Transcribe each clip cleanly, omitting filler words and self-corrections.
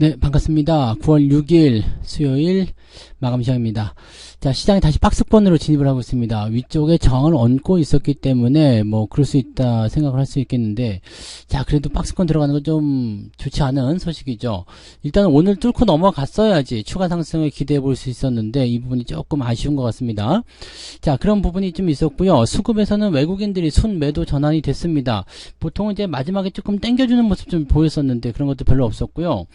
네, 반갑습니다. 9월 6일 수요일 마감 시간입니다. 자, 시장이 다시 박스권으로 진입을 하고 있습니다. 위쪽에 저항을 얹고 있었기 때문에 뭐 그럴 수 있다 생각을 할 수 있겠는데, 자, 그래도 박스권 들어가는 건 좀 좋지 않은 소식이죠. 일단은 오늘 뚫고 넘어갔어야지 추가 상승을 기대해 볼 수 있었는데 이 부분이 조금 아쉬운 것 같습니다. 자, 그런 부분이 좀 있었고요. 수급에서는 외국인들이 순매도 전환이 됐습니다. 보통은 이제 마지막에 조금 당겨주는 모습 좀 보였었는데 그런 것도 별로 없었고요.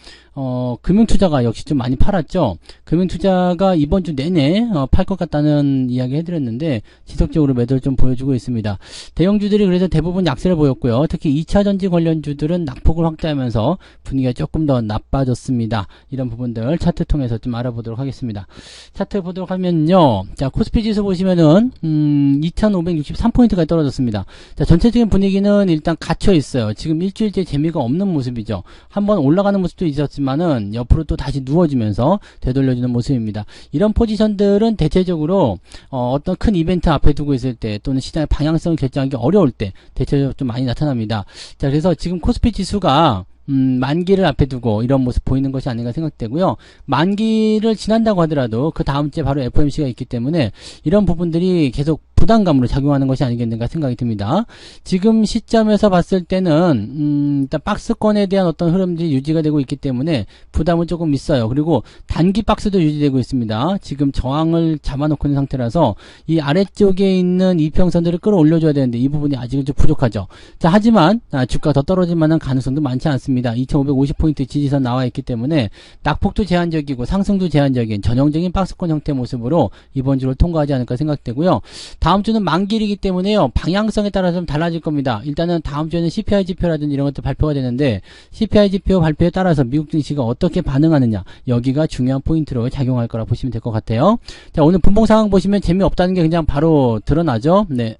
금융투자가 역시 좀 많이 팔았죠. 금융투자가 이번 주 내내 팔 것 같다는 이야기 해드렸는데 지속적으로 매도를 좀 보여주고 있습니다. 대형주들이 그래서 대부분 약세를 보였고요. 특히 2차전지 관련주들은 낙폭을 확대하면서 분위기가 조금 더 나빠졌습니다. 이런 부분들 차트 통해서 좀 알아보도록 하겠습니다. 차트 보도록 하면요. 자, 코스피 지수 보시면은 2563포인트까지 떨어졌습니다. 자, 전체적인 분위기는 일단 갇혀 있어요. 지금 일주일째 재미가 없는 모습이죠. 한번 올라가는 모습도 있었지만은 옆으로 또 다시 누워지면서 되돌려주는 모습입니다. 이런 포지션들은 대체적으로 어떤 큰 이벤트 앞에 두고 있을 때 또는 시장의 방향성을 결정하기 어려울 때 대체적으로 좀 많이 나타납니다. 자, 그래서 지금 코스피 지수가 만기를 앞에 두고 이런 모습 보이는 것이 아닌가 생각되고요. 만기를 지난다고 하더라도 그 다음 주에 바로 FOMC가 있기 때문에 이런 부분들이 계속 부담감으로 작용하는 것이 아니겠는가 생각이 듭니다. 지금 시점에서 봤을 때는 일단 박스권에 대한 어떤 흐름들이 유지가 되고 있기 때문에 부담은 조금 있어요. 그리고 단기 박스도 유지되고 있습니다. 지금 저항을 잡아놓고 있는 상태라서 이 아래쪽에 있는 이평선들을 끌어올려줘야 되는데 이 부분이 아직은 좀 부족하죠. 자, 하지만 주가 더 떨어질 만한 가능성도 많지 않습니다. 2550포인트 지지선 나와 있기 때문에 낙폭도 제한적이고 상승도 제한적인 전형적인 박스권 형태 모습으로 이번 주를 통과하지 않을까 생각되고요. 다음 주는 만기이기 때문에요. 방향성에 따라서 좀 달라질 겁니다. 일단은 다음 주에는 CPI 지표라든지 이런 것도 발표가 되는데 CPI 지표 발표에 따라서 미국 증시가 어떻게 반응하느냐 여기가 중요한 포인트로 작용할 거라 보시면 될 것 같아요. 자, 오늘 분봉 상황 보시면 재미없다는 게 그냥 바로 드러나죠. 네.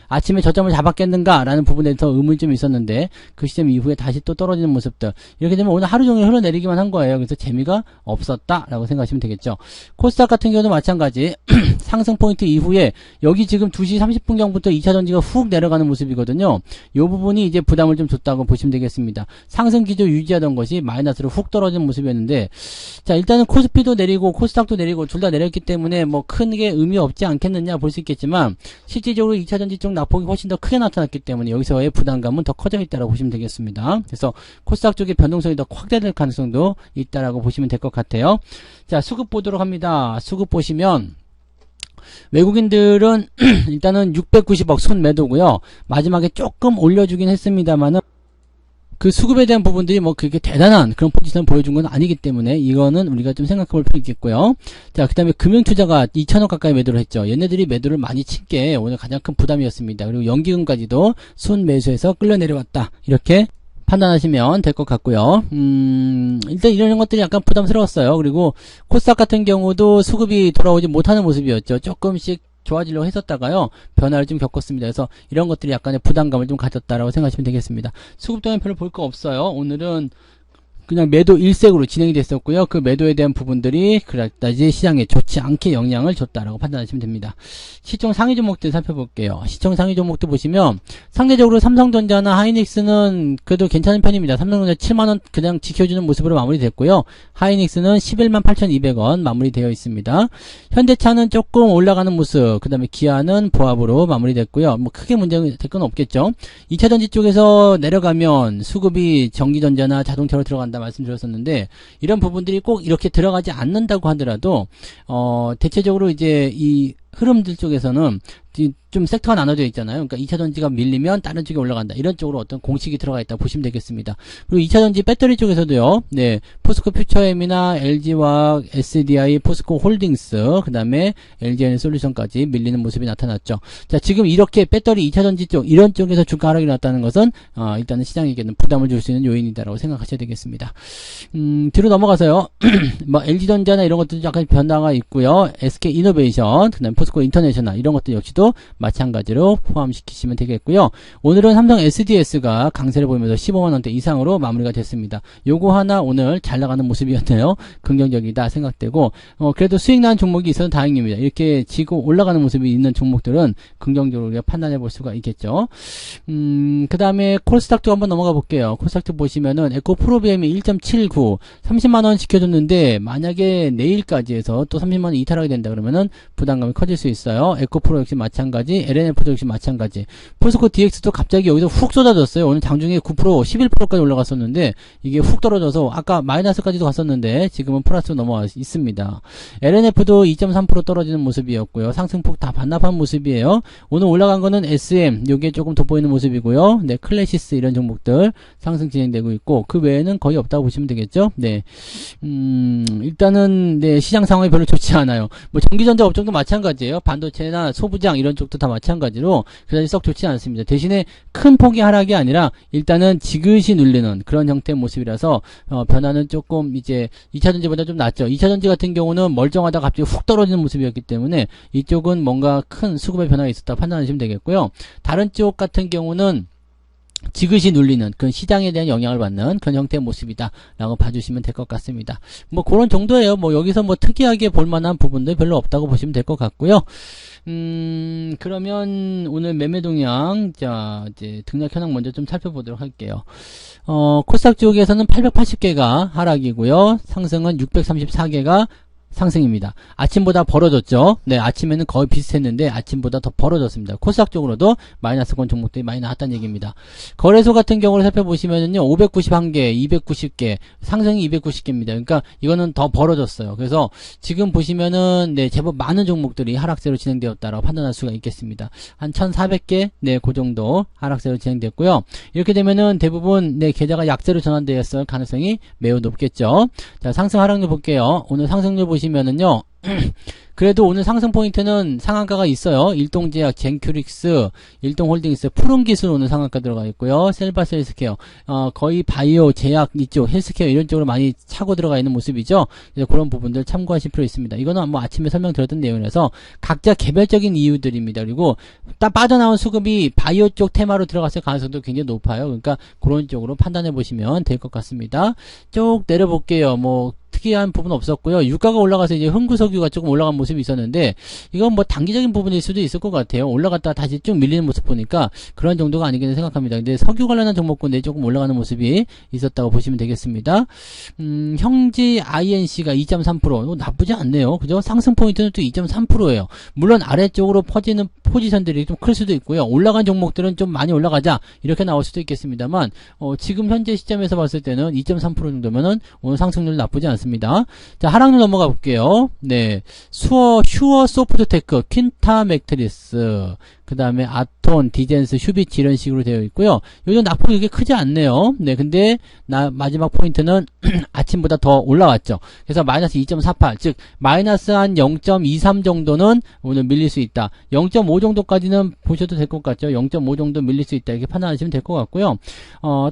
아침에 저점을 잡았겠는가 라는 부분에 대해서 의문이 좀 있었는데 그 시점 이후에 다시 또 떨어지는 모습들 이렇게 되면 오늘 하루 종일 흘러내리기만 한 거예요. 그래서 재미가 없었다 라고 생각하시면 되겠죠. 코스닥 같은 경우도 마찬가지 상승 포인트 이후에 여기 지금 2시 30분경부터 2차전지가 훅 내려가는 모습이거든요. 이 부분이 이제 부담을 좀 줬다고 보시면 되겠습니다. 상승 기조 유지하던 것이 마이너스로 훅 떨어진 모습이었는데, 자, 일단은 코스피도 내리고 코스닥도 내리고 둘 다 내렸기 때문에 뭐 크게 의미 없지 않겠느냐 볼 수 있겠지만 실질적으로 2차전지 쪽 낙폭이 훨씬 더 크게 나타났기 때문에 여기서의 부담감은 더 커져 있다고 보시면 되겠습니다. 그래서 코스닥 쪽의 변동성이 더 확대될 가능성도 있다라고 보시면 될 것 같아요. 자, 수급 보도록 합니다. 수급 보시면 외국인들은 일단은 690억 순매도고요. 마지막에 조금 올려주긴 했습니다만은 그 수급에 대한 부분들이 뭐 그렇게 대단한 그런 포지션을 보여준 건 아니기 때문에 이거는 우리가 좀 생각해 볼 필요 있겠고요. 자, 그 다음에 금융투자가 2천억 가까이 매도를 했죠. 얘네들이 매도를 많이 친 게 오늘 가장 큰 부담이었습니다. 그리고 연기금까지도 순매수해서 끌려 내려왔다. 이렇게 판단하시면 될 것 같고요. 일단 이런 것들이 약간 부담스러웠어요. 그리고 코스닥 같은 경우도 수급이 돌아오지 못하는 모습이었죠. 조금씩 좋아지려고 했었다가요. 변화를 좀 겪었습니다. 그래서 이런 것들이 약간의 부담감을 좀 가졌다라고 생각하시면 되겠습니다. 수급 동안 별로 볼 거 없어요. 오늘은 그냥 매도 일색으로 진행이 됐었고요. 그 매도에 대한 부분들이 그다지 시장에 좋지 않게 영향을 줬다라고 판단하시면 됩니다. 시총 상위 종목들 살펴볼게요. 시총 상위 종목들 보시면 상대적으로 삼성전자나 하이닉스는 그래도 괜찮은 편입니다. 삼성전자 7만원 그냥 지켜주는 모습으로 마무리됐고요. 하이닉스는 11만 8,200원 마무리되어 있습니다. 현대차는 조금 올라가는 모습, 그 다음에 기아는 보합으로 마무리됐고요. 뭐 크게 문제될 건 없겠죠. 2차전지 쪽에서 내려가면 수급이 전기전자나 자동차로 들어간다 말씀드렸었는데 이런 부분들이 꼭 이렇게 들어가지 않는다고 하더라도 대체적으로 이제 이 흐름들 쪽에서는 좀 섹터가 나눠져 있잖아요. 그러니까 2차전지가 밀리면 다른 쪽에 올라간다. 이런 쪽으로 어떤 공식이 들어가 있다 보시면 되겠습니다. 그리고 2차전지 배터리 쪽에서도요. 네, 포스코 퓨처엠이나 LG화학, SDI, 포스코 홀딩스, 그 다음에 LG에너솔루션까지 밀리는 모습이 나타났죠. 자, 지금 이렇게 배터리 2차전지 쪽 이런 쪽에서 주가 하락이 났다는 것은 일단은 시장에게는 부담을 줄 수 있는 요인이다라고 생각하셔야 되겠습니다. 뒤로 넘어가서요. 뭐 LG전자나 이런 것들도 약간 변화가 있고요. SK이노베이션, 그 다음에 포스코 인터내셔널 이런 것들 역시도 마찬가지로 포함시키시면 되겠고요. 오늘은 삼성 SDS가 강세를 보이면서 15만원대 이상으로 마무리가 됐습니다. 요거 하나 오늘 잘 나가는 모습이었네요. 긍정적이다 생각되고 그래도 수익 나는 종목이 있어서 다행입니다. 이렇게 지고 올라가는 모습이 있는 종목들은 긍정적으로 우리가 판단해 볼 수가 있겠죠. 그 다음에 코스닥도 한번 넘어가 볼게요. 코스닥도 보시면은 에코프로비엠이 1.79 30만원 지켜줬는데 만약에 내일까지 해서 또 30만원 이탈하게 된다 그러면은 부담감이 커질 수 있어요. 에코프로 역시 마찬가지, LNF도 역시 마찬가지. 포스코 DX도 갑자기 여기서 훅 쏟아졌어요. 오늘 장중에 9% 11%까지 올라갔었는데 이게 훅 떨어져서 아까 마이너스까지도 갔었는데 지금은 플러스로 넘어와 있습니다. LNF도 2.3% 떨어지는 모습이었고요. 상승폭 다 반납한 모습이에요. 오늘 올라간 거는 SM 요게 조금 돋보이는 모습이고요. 네, 클래시스 이런 종목들 상승 진행되고 있고 그 외에는 거의 없다고 보시면 되겠죠. 네, 일단은 네, 시장 상황이 별로 좋지 않아요. 뭐 전기전자 업종도 마찬가지예요. 반도체나 소부장 이런 쪽도 다 마찬가지로 그다지 썩 좋지 않습니다. 대신에 큰 폭의 하락이 아니라 일단은 지그시 눌리는 그런 형태의 모습이라서 변화는 조금 이제 2차전지보다 좀 낫죠. 2차전지 같은 경우는 멀쩡하다 갑자기 훅 떨어지는 모습이었기 때문에 이쪽은 뭔가 큰 수급의 변화가 있었다 판단하시면 되겠고요. 다른 쪽 같은 경우는 지그시 눌리는 그런 시장에 대한 영향을 받는 그런 형태의 모습이다 라고 봐주시면 될 것 같습니다. 뭐 그런 정도예요. 뭐 여기서 뭐 특이하게 볼만한 부분도 별로 없다고 보시면 될 것 같고요. 그러면 오늘 매매 동향 자 이제 등락 현황 먼저 좀 살펴보도록 할게요. 코스닥 쪽에서는 880개가 하락이고요. 상승은 634개가 상승입니다. 아침보다 벌어졌죠. 네, 아침에는 거의 비슷했는데 아침보다 더 벌어졌습니다. 코스닥 쪽으로도 마이너스권 종목들이 많이 나왔다는 얘기입니다. 거래소 같은 경우를 살펴보시면은요, 591개, 290개, 상승이 290개입니다. 그러니까 이거는 더 벌어졌어요. 그래서 지금 보시면은 네, 제법 많은 종목들이 하락세로 진행되었다라고 판단할 수가 있겠습니다. 한 1,400개, 네, 그 정도 하락세로 진행됐고요. 이렇게 되면은 대부분 네, 계좌가 약세로 전환되었을 가능성이 매우 높겠죠. 자, 상승 하락률 볼게요. 오늘 상승률 보시면은요. 그래도 오늘 상승 포인트는 상한가가 있어요. 일동제약, 젠큐릭스, 일동홀딩스, 푸른기술 오늘 상한가 들어가 있고요. 셀바스 헬스케어, 거의 바이오, 제약 이쪽, 헬스케어 이런 쪽으로 많이 차고 들어가 있는 모습이죠. 그래서 그런 부분들 참고하실 필요 있습니다. 이거는 뭐 아침에 설명드렸던 내용이라서 각자 개별적인 이유들입니다. 그리고 딱 빠져나온 수급이 바이오 쪽 테마로 들어갔을 가능성도 굉장히 높아요. 그러니까 그런 쪽으로 판단해 보시면 될 것 같습니다. 쭉 내려볼게요. 뭐 특이한 부분 없었고요. 유가가 올라가서 이제 흥구석유가 조금 올라간 모습이 있었는데 이건 뭐 단기적인 부분일 수도 있을 것 같아요. 올라갔다가 다시 쭉 밀리는 모습 보니까 그런 정도가 아니겠나 생각합니다. 근데 석유 관련한 종목군에 조금 올라가는 모습이 있었다고 보시면 되겠습니다. 형지 INC가 2.3% 나쁘지 않네요. 그죠? 상승 포인트는 또 2.3%예요. 물론 아래쪽으로 퍼지는 포지션들이 좀 클 수도 있고요. 올라간 종목들은 좀 많이 올라가자 이렇게 나올 수도 있겠습니다.만 지금 현재 시점에서 봤을 때는 2.3% 정도면은 오늘 상승률 나쁘지 않습니다. 자, 하락률 넘어가 볼게요. 네, 슈어 소프트테크, 퀸타 맥트리스, 그 다음에 아톤, 디젠스, 휴비치 이런 식으로 되어 있고요. 요즘 낙폭이 그렇게 크지 않네요. 네, 근데 마지막 포인트는 아침보다 더 올라왔죠. 그래서 마이너스 2.48, 즉 마이너스 한 0.23 정도는 오늘 밀릴 수 있다. 0.5 정도까지는 보셔도 될 것 같죠. 0.5 정도 밀릴 수 있다 이렇게 판단하시면 될 것 같고요.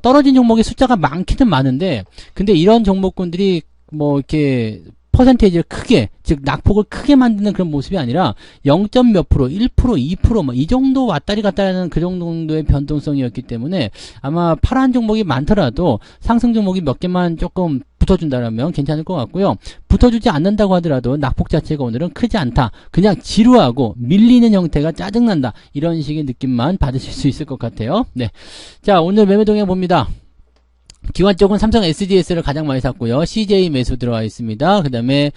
떨어진 종목의 숫자가 많기는 많은데 근데 이런 종목군들이 뭐 이렇게 퍼센테이지를 크게, 즉 낙폭을 크게 만드는 그런 모습이 아니라 0. 몇 프로, 1%, 2% 뭐 이 정도 왔다리 갔다리 하는 그 정도의 변동성이었기 때문에 아마 파란 종목이 많더라도 상승 종목이 몇 개만 조금 붙어준다면 괜찮을 것 같고요. 붙어주지 않는다고 하더라도 낙폭 자체가 오늘은 크지 않다. 그냥 지루하고 밀리는 형태가 짜증난다. 이런 식의 느낌만 받으실 수 있을 것 같아요. 네, 자, 오늘 매매 동향 봅니다. 기관 쪽은 삼성 SDS를 가장 많이 샀고요. CJ 매수 들어와 있습니다. 그 다음에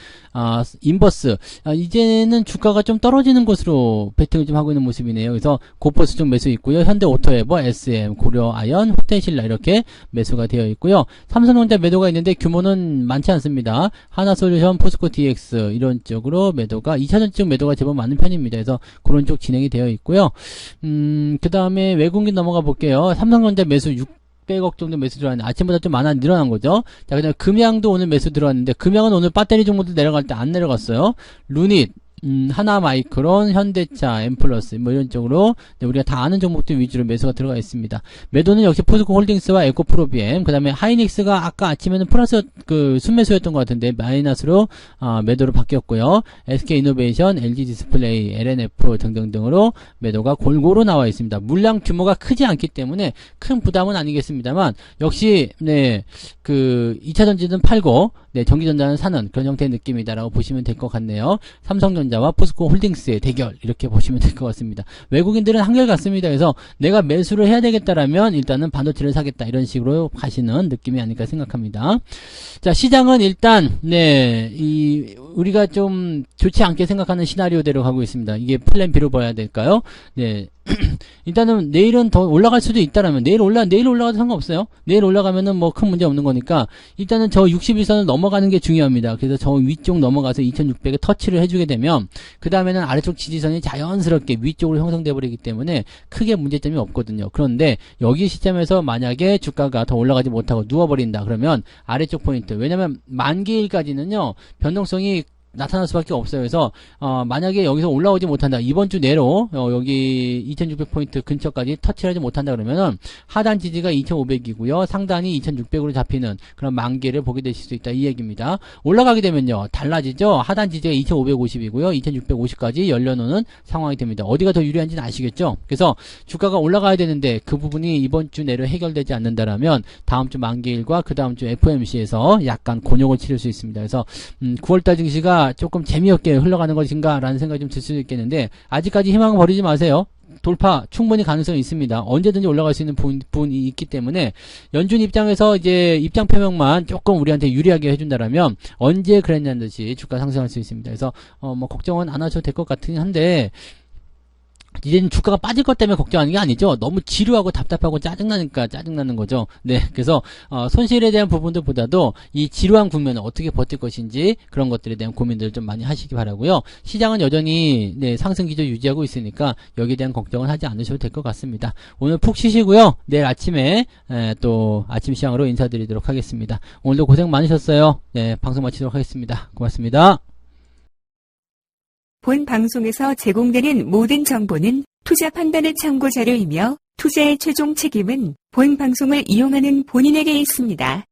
인버스 이제는 주가가 좀 떨어지는 것으로 베팅을 좀 하고 있는 모습이네요. 그래서 고퍼스 쪽 매수 있고요. 현대오토에버, SM, 고려아연, 호텔신라 이렇게 매수가 되어 있고요. 삼성전자 매도가 있는데 규모는 많지 않습니다. 하나솔루션, 포스코 DX 이런 쪽으로 매도가 2차전 쪽 매도가 제법 많은 편입니다. 그래서 그런 쪽 진행이 되어 있고요. 그 다음에 외국인 넘어가 볼게요. 삼성전자 매수 600억 정도 매수 들어왔는데 아침보다 좀 많아 늘어난 거죠. 자, 그다음에 금양도 오늘 매수 들어왔는데 금양은 오늘 배터리 종목들 내려갈 때 안 내려갔어요. 루닛 하나마이크론, 현대차, 엠플러스 뭐 이런 쪽으로 우리가 다 아는 종목들 위주로 매수가 들어가 있습니다. 매도는 역시 포스코 홀딩스와 에코프로비엠, 그 다음에 하이닉스가 아까 아침에는 플러스 순매수였던 것 같은데 마이너스로 매도로 바뀌었고요. SK이노베이션, LG디스플레이, LNF 등등등으로 매도가 골고루 나와 있습니다. 물량 규모가 크지 않기 때문에 큰 부담은 아니겠습니다만 역시 2차전지는 팔고 전기전자는 사는 그런 형태의 느낌이다라고 보시면 될 것 같네요. 삼성전자와 포스코 홀딩스의 대결 이렇게 보시면 될 것 같습니다. 외국인들은 한결같습니다. 그래서 내가 매수를 해야 되겠다라면 일단은 반도체를 사겠다 이런 식으로 가시는 느낌이 아닐까 생각합니다. 자, 시장은 일단 우리가 좀 좋지 않게 생각하는 시나리오대로 가고 있습니다. 이게 플랜 B로 봐야 될까요? 일단은 내일은 더 올라갈 수도 있다라면 내일 올라가도 상관없어요. 내일 올라가면은 뭐 큰 문제 없는 거니까 일단은 저 61선을 넘어가는 게 중요합니다. 그래서 저 위쪽 넘어가서 2600에 터치를 해주게 되면 그 다음에는 아래쪽 지지선이 자연스럽게 위쪽으로 형성돼 버리기 때문에 크게 문제점이 없거든요. 그런데 여기 시점에서 만약에 주가가 더 올라가지 못하고 누워버린다 그러면 아래쪽 포인트, 왜냐면 만기일까지는요 변동성이 나타날 수밖에 없어요. 그래서 만약에 여기서 올라오지 못한다, 이번 주 내로 여기 2600포인트 근처까지 터치를 하지 못한다 그러면은 하단 지지가 2500이고요 상단이 2600으로 잡히는 그런 만기를 보게 되실 수 있다 이 얘기입니다. 올라가게 되면요 달라지죠. 하단 지지가 2550이고요 2650까지 열려놓는 상황이 됩니다. 어디가 더 유리한지는 아시겠죠. 그래서 주가가 올라가야 되는데 그 부분이 이번 주 내로 해결되지 않는다라면 다음 주 만기일과 그 다음 주 FOMC에서 약간 곤욕을 치를 수 있습니다. 그래서 9월달 증시가 조금 재미없게 흘러가는 것인가 라는 생각이 좀 들 수도 있겠는데 아직까지 희망을 버리지 마세요. 돌파 충분히 가능성이 있습니다. 언제든지 올라갈 수 있는 부분이 있기 때문에 연준 입장에서 이제 입장 표명만 조금 우리한테 유리하게 해준다라면 언제 그랬냐는 듯이 주가 상승할 수 있습니다. 그래서 뭐 걱정은 안 하셔도 될 것 같긴 한데 이제는 주가가 빠질 것 때문에 걱정하는 게 아니죠. 너무 지루하고 답답하고 짜증나니까 짜증나는 거죠. 그래서 손실에 대한 부분들보다도 이 지루한 국면을 어떻게 버틸 것인지 그런 것들에 대한 고민들을 좀 많이 하시기 바라고요. 시장은 여전히 상승 기조 유지하고 있으니까 여기에 대한 걱정은 하지 않으셔도 될 것 같습니다. 오늘 푹 쉬시고요. 내일 아침에 또 아침 시황으로 인사드리도록 하겠습니다. 오늘도 고생 많으셨어요. 방송 마치도록 하겠습니다. 고맙습니다. 본 방송에서 제공되는 모든 정보는 투자 판단의 참고 자료이며 투자의 최종 책임은 본 방송을 이용하는 본인에게 있습니다.